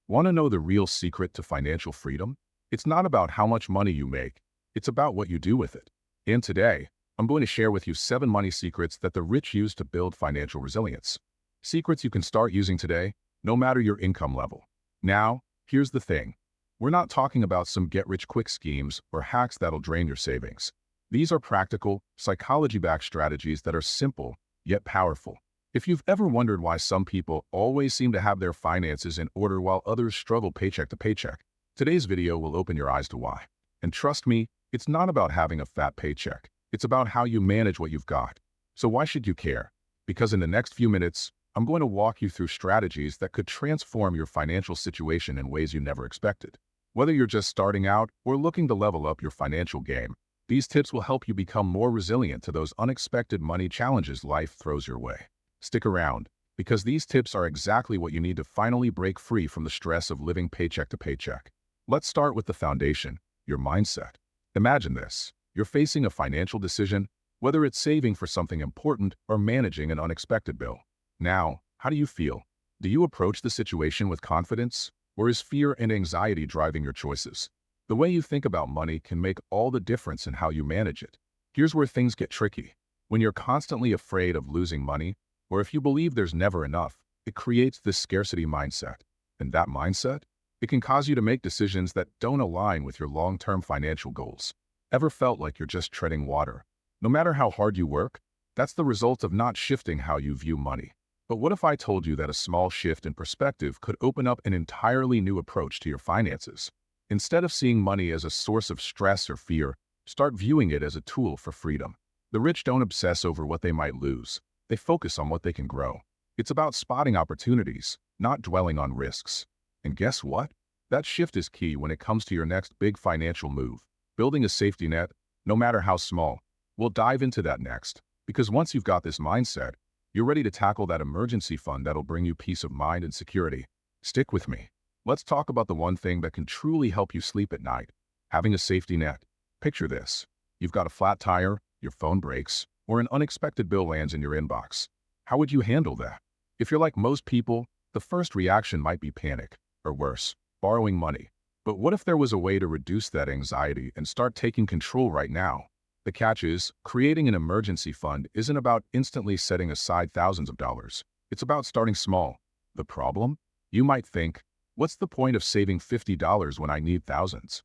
Want to know the real secret to financial freedom? It's not about how much money you make, it's about what you do with it. And today, I'm going to share with you 7 money secrets that the rich use to build financial resilience. Secrets you can start using today, no matter your income level. Now, here's the thing. We're not talking about some get-rich-quick schemes or hacks that'll drain your savings. These are practical, psychology-backed strategies that are simple, yet powerful. If you've ever wondered why some people always seem to have their finances in order while others struggle paycheck to paycheck, today's video will open your eyes to why. And trust me, it's not about having a fat paycheck. It's about how you manage what you've got. So why should you care? Because in the next few minutes, I'm going to walk you through strategies that could transform your financial situation in ways you never expected. Whether you're just starting out or looking to level up your financial game, these tips will help you become more resilient to those unexpected money challenges life throws your way. Stick around, because these tips are exactly what you need to finally break free from the stress of living paycheck to paycheck. Let's start with the foundation, your mindset. Imagine this. You're facing a financial decision, whether it's saving for something important or managing an unexpected bill. Now, how do you feel? Do you approach the situation with confidence, or is fear and anxiety driving your choices? The way you think about money can make all the difference in how you manage it. Here's where things get tricky. When you're constantly afraid of losing money, or if you believe there's never enough, it creates this scarcity mindset. And that mindset, it can cause you to make decisions that don't align with your long-term financial goals. Ever felt like you're just treading water? No matter how hard you work, that's the result of not shifting how you view money. But what if I told you that a small shift in perspective could open up an entirely new approach to your finances? Instead of seeing money as a source of stress or fear, start viewing it as a tool for freedom. The rich don't obsess over what they might lose. They focus on what they can grow. It's about spotting opportunities, not dwelling on risks. And guess what? That shift is key when it comes to your next big financial move. Building a safety net, no matter how small. We'll dive into that next, because once you've got this mindset, you're ready to tackle that emergency fund that'll bring you peace of mind and security. Stick with me. Let's talk about the one thing that can truly help you sleep at night, having a safety net. Picture this. You've got a flat tire, your phone breaks, or an unexpected bill lands in your inbox. How would you handle that? If you're like most people, the first reaction might be panic, or worse, borrowing money. But what if there was a way to reduce that anxiety and start taking control right now? The catch is, creating an emergency fund isn't about instantly setting aside thousands of dollars. It's about starting small. The problem? You might think, what's the point of saving $50 when I need thousands?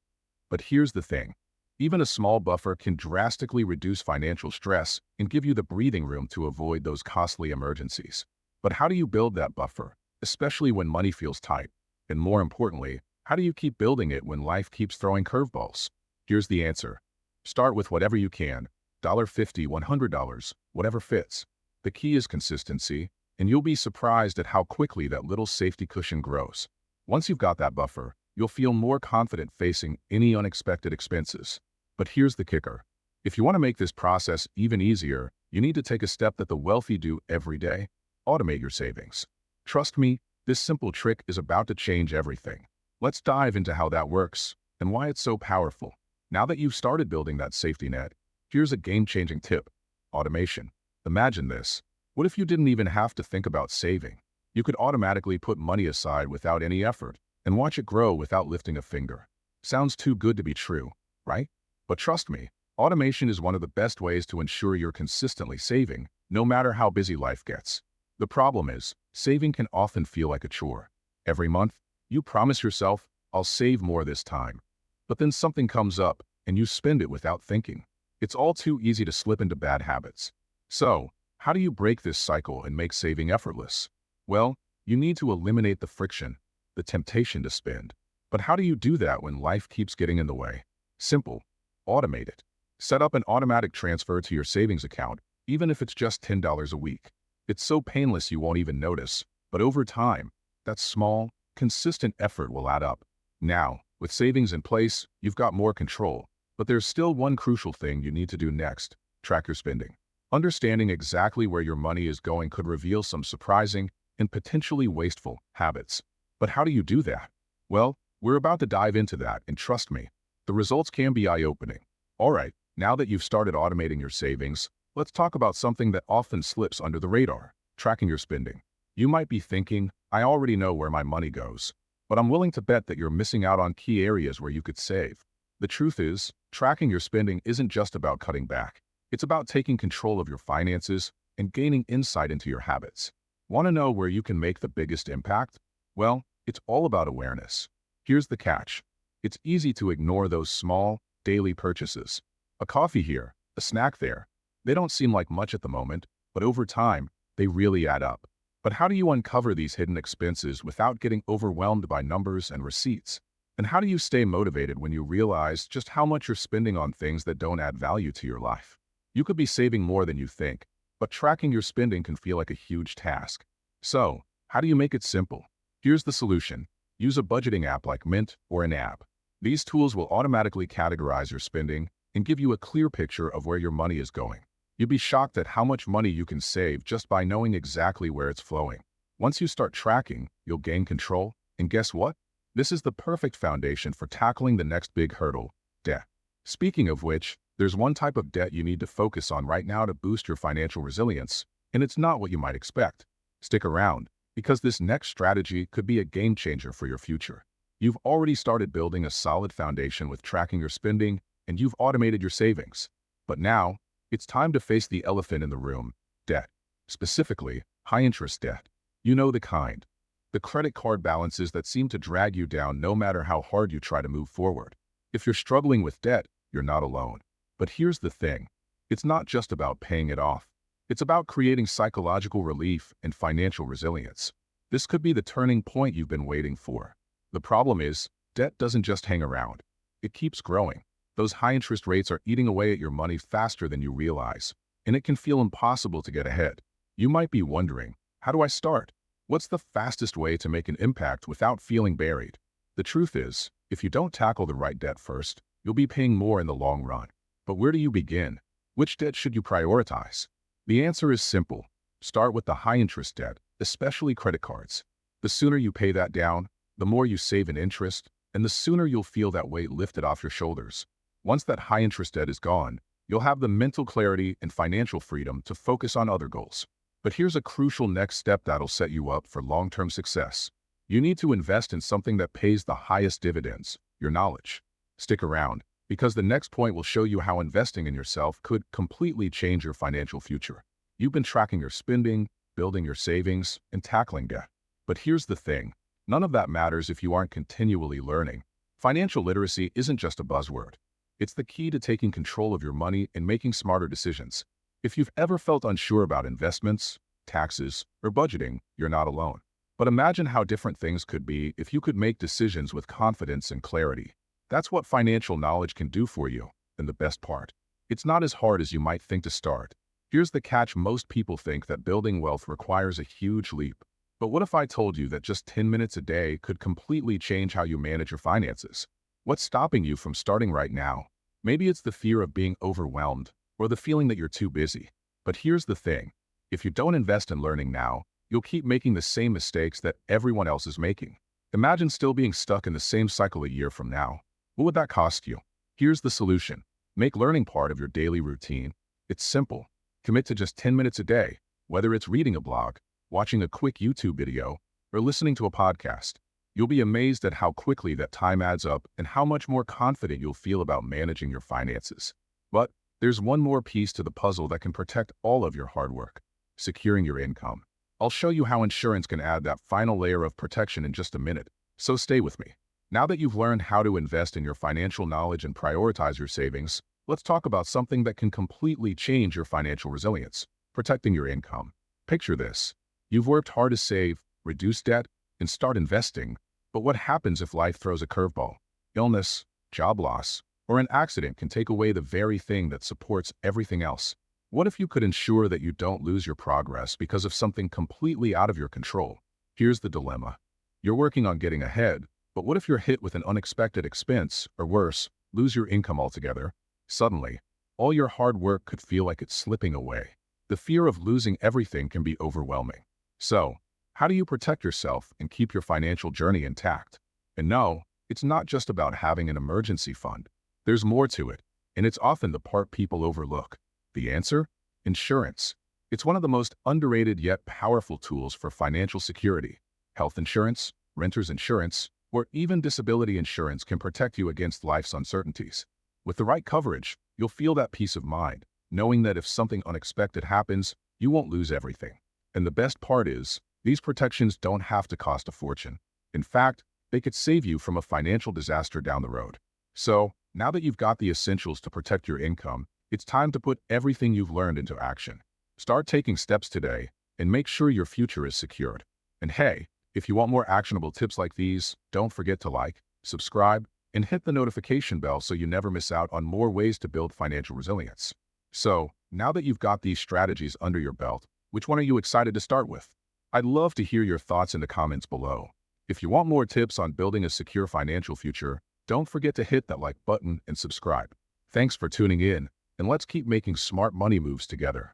But here's the thing. Even a small buffer can drastically reduce financial stress and give you the breathing room to avoid those costly emergencies. But how do you build that buffer, especially when money feels tight? And more importantly, how do you keep building it when life keeps throwing curveballs? Here's the answer. Start with whatever you can, $50, $100, whatever fits. The key is consistency, and you'll be surprised at how quickly that little safety cushion grows. Once you've got that buffer, you'll feel more confident facing any unexpected expenses. But here's the kicker. If you want to make this process even easier, you need to take a step that the wealthy do every day. Automate your savings. Trust me, this simple trick is about to change everything. Let's dive into how that works and why it's so powerful. Now that you've started building that safety net, here's a game-changing tip. Automation. Imagine this. What if you didn't even have to think about saving? You could automatically put money aside without any effort and watch it grow without lifting a finger. Sounds too good to be true, right? But trust me, automation is one of the best ways to ensure you're consistently saving, no matter how busy life gets. The problem is, saving can often feel like a chore. Every month, you promise yourself, I'll save more this time. But then something comes up, and you spend it without thinking. It's all too easy to slip into bad habits. So, how do you break this cycle and make saving effortless? Well, you need to eliminate the friction, the temptation to spend. But how do you do that when life keeps getting in the way? Simple. Automate it. Set up an automatic transfer to your savings account, even if it's just $10 a week. It's so painless you won't even notice, but over time, that small, consistent effort will add up. Now, with savings in place, you've got more control, but there's still one crucial thing you need to do next: track your spending. Understanding exactly where your money is going could reveal some surprising and potentially wasteful habits. But how do you do that? Well, we're about to dive into that, and trust me, the results can be eye-opening. All right, now that you've started automating your savings, let's talk about something that often slips under the radar: tracking your spending. You might be thinking, I already know where my money goes. but I'm willing to bet that you're missing out on key areas where you could save. The truth is, tracking your spending isn't just about cutting back. It's about taking control of your finances and gaining insight into your habits. Want to know where you can make the biggest impact? Well, it's all about awareness. Here's the catch. It's easy to ignore those small, daily purchases. A coffee here, a snack there. They don't seem like much at the moment, but over time, they really add up. But how do you uncover these hidden expenses without getting overwhelmed by numbers and receipts? And how do you stay motivated when you realize just how much you're spending on things that don't add value to your life? You could be saving more than you think, but tracking your spending can feel like a huge task. So, how do you make it simple? Here's the solution. Use a budgeting app like Mint or an app. These tools will automatically categorize your spending and give you a clear picture of where your money is going. You'd be shocked at how much money you can save just by knowing exactly where it's flowing. Once you start tracking, you'll gain control, and guess what? This is the perfect foundation for tackling the next big hurdle, debt. Speaking of which, there's one type of debt you need to focus on right now to boost your financial resilience, and it's not what you might expect. Stick around, because this next strategy could be a game changer for your future. You've already started building a solid foundation with tracking your spending, and you've automated your savings. But now, it's time to face the elephant in the room, debt. Specifically, high-interest debt. You know the kind. The credit card balances that seem to drag you down no matter how hard you try to move forward. If you're struggling with debt, you're not alone. But here's the thing. It's not just about paying it off. It's about creating psychological relief and financial resilience. This could be the turning point you've been waiting for. The problem is, debt doesn't just hang around. It keeps growing. Those high interest rates are eating away at your money faster than you realize, and it can feel impossible to get ahead. You might be wondering, how do I start? What's the fastest way to make an impact without feeling buried? The truth is, if you don't tackle the right debt first, you'll be paying more in the long run. But where do you begin? Which debt should you prioritize? The answer is simple. Start with the high interest debt, especially credit cards. The sooner you pay that down, the more you save in interest, and the sooner you'll feel that weight lifted off your shoulders. Once that high-interest debt is gone, you'll have the mental clarity and financial freedom to focus on other goals. But here's a crucial next step that'll set you up for long-term success. You need to invest in something that pays the highest dividends, your knowledge. Stick around, because the next point will show you how investing in yourself could completely change your financial future. You've been tracking your spending, building your savings, and tackling debt. But here's the thing. None of that matters if you aren't continually learning. Financial literacy isn't just a buzzword. It's the key to taking control of your money and making smarter decisions. If you've ever felt unsure about investments, taxes, or budgeting, you're not alone. But imagine how different things could be if you could make decisions with confidence and clarity. That's what financial knowledge can do for you. And the best part, it's not as hard as you might think to start. Here's the catch. Most people think that building wealth requires a huge leap. But what if I told you that just 10 minutes a day could completely change how you manage your finances? What's stopping you from starting right now? Maybe it's the fear of being overwhelmed or the feeling that you're too busy. But here's the thing. If you don't invest in learning now, you'll keep making the same mistakes that everyone else is making. Imagine still being stuck in the same cycle a year from now. What would that cost you? Here's the solution. Make learning part of your daily routine. It's simple. Commit to just 10 minutes a day, whether it's reading a blog, watching a quick YouTube video, or listening to a podcast. You'll be amazed at how quickly that time adds up and how much more confident you'll feel about managing your finances. But there's one more piece to the puzzle that can protect all of your hard work: securing your income. I'll show you how insurance can add that final layer of protection in just a minute, so stay with me. Now that you've learned how to invest in your financial knowledge and prioritize your savings, let's talk about something that can completely change your financial resilience: protecting your income. Picture this. You've worked hard to save, reduce debt, and start investing, but what happens if life throws a curveball? Illness, job loss, or an accident can take away the very thing that supports everything else. What if you could ensure that you don't lose your progress because of something completely out of your control? Here's the dilemma. You're working on getting ahead, but what if you're hit with an unexpected expense, or worse, lose your income altogether? Suddenly, all your hard work could feel like it's slipping away. The fear of losing everything can be overwhelming. So, how do you protect yourself and keep your financial journey intact? And no, it's not just about having an emergency fund. There's more to it, and it's often the part people overlook. The answer? Insurance. It's one of the most underrated yet powerful tools for financial security. Health insurance, renter's insurance, or even disability insurance can protect you against life's uncertainties. With the right coverage, you'll feel that peace of mind, knowing that if something unexpected happens, you won't lose everything. And the best part is, these protections don't have to cost a fortune. In fact, they could save you from a financial disaster down the road. So, now that you've got the essentials to protect your income, it's time to put everything you've learned into action. Start taking steps today and make sure your future is secured. And hey, if you want more actionable tips like these, don't forget to like, subscribe, and hit the notification bell so you never miss out on more ways to build financial resilience. So, now that you've got these strategies under your belt, which one are you excited to start with? I'd love to hear your thoughts in the comments below. If you want more tips on building a secure financial future, don't forget to hit that like button and subscribe. Thanks for tuning in, and let's keep making smart money moves together.